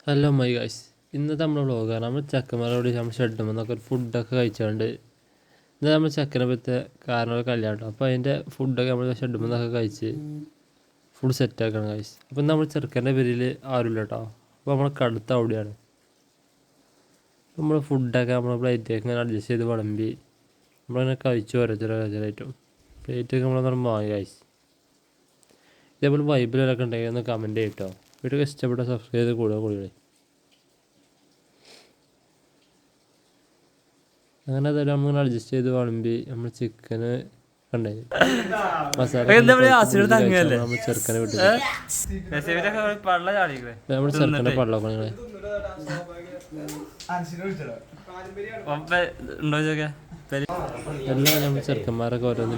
Hello my guys, ഇന്നത്തെ നമ്മുടെ വ്ളോഗാണ്. നമ്മൾ ചെക്കന്മാരോട് നമ്മൾ ഷെഡുമ്പോൾ എന്നൊക്കെ ഒരു ഫുഡൊക്കെ കഴിച്ചുകൊണ്ട് ഇന്ന് നമ്മൾ ചെക്കനെ പറ്റിയ കാരണമൊക്കെ കല്യാണം. അപ്പോൾ അതിൻ്റെ ഫുഡൊക്കെ നമ്മൾ ഷെഡുമ്പോൾ എന്നൊക്കെ കഴിച്ച് ഫുൾ സെറ്റാക്കണം ഗൈസ്. അപ്പോൾ നമ്മൾ ചെറുക്കൻ്റെ പേരിൽ ആരുമില്ല കേട്ടോ. അപ്പോൾ നമ്മൾ കടുത്ത അവിടെയാണ്. നമ്മൾ ഫുഡൊക്കെ നമ്മൾ പ്ലേറ്റൊക്കെ ഇങ്ങനെ അഡ്ജസ്റ്റ് ചെയ്ത് വിളമ്പി നമ്മളിങ്ങനെ കഴിച്ചു ഓരോരുത്തരായിട്ടും പ്ലേറ്റൊക്കെ നമ്മളൊന്നും വാങ്ങി ഗൈസ്. ഇതേപോലെ വൈബിലൊക്കെ ഉണ്ടെങ്കിൽ ഒന്ന് കമൻറ്റ് ചെയ്യട്ടോ. വീട്ടിൽ ഇഷ്ടപ്പെട്ട സബ്സ്ക്രൈബ് ചെയ്ത് കൂടെ അങ്ങനെ അതെല്ലാം നമ്മൾ അഡ്ജസ്റ്റ് ചെയ്ത് വിളമ്പി നമ്മൾ ചിക്കന് കണ്ടേ മസാല നമ്മൾ ചെറുക്കനെ വിട്ടു നമ്മൾ ചെറുക്കനെ പള്ളൊക്കെ എല്ലാം നമ്മൾ ചെറുക്കന്മാരൊക്കെ ഓരോന്ന്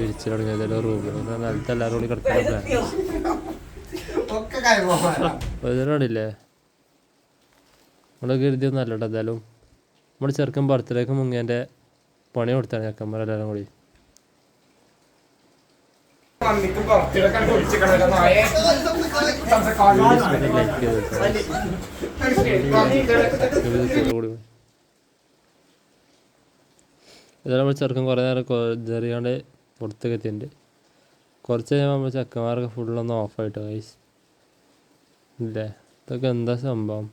വിരിച്ചു തുടങ്ങിയത് റൂമിൽ നിലത്ത് എല്ലാവരും കൂടി കിടക്കാനില്ലേ നമ്മളെ കരുതിയൊന്നും അല്ലട്ടോ. എന്തായാലും നമ്മുടെ ചെറുക്കൻ ബർത്ത്ഡേക്ക് മുങ്ങേൻ്റെ പണി കൊടുത്താണ് ചെക്കന്മാരെല്ലാവരും കൂടി. ഇതെല്ലാം നമ്മൾ ചെറുക്കൻ കുറേ നേരം ചെറിയാണ്ട് പുറത്തേക്ക് എത്തിയിട്ടുണ്ട്. കുറച്ച് കഴിയുമ്പോൾ നമ്മൾ ചെക്കന്മാരൊക്കെ ഫുള്ളൊന്ന് ഓഫായിട്ടോ ഗൈസ്. ഇല്ലേ, ഇതൊക്കെ എന്താ സംഭവം?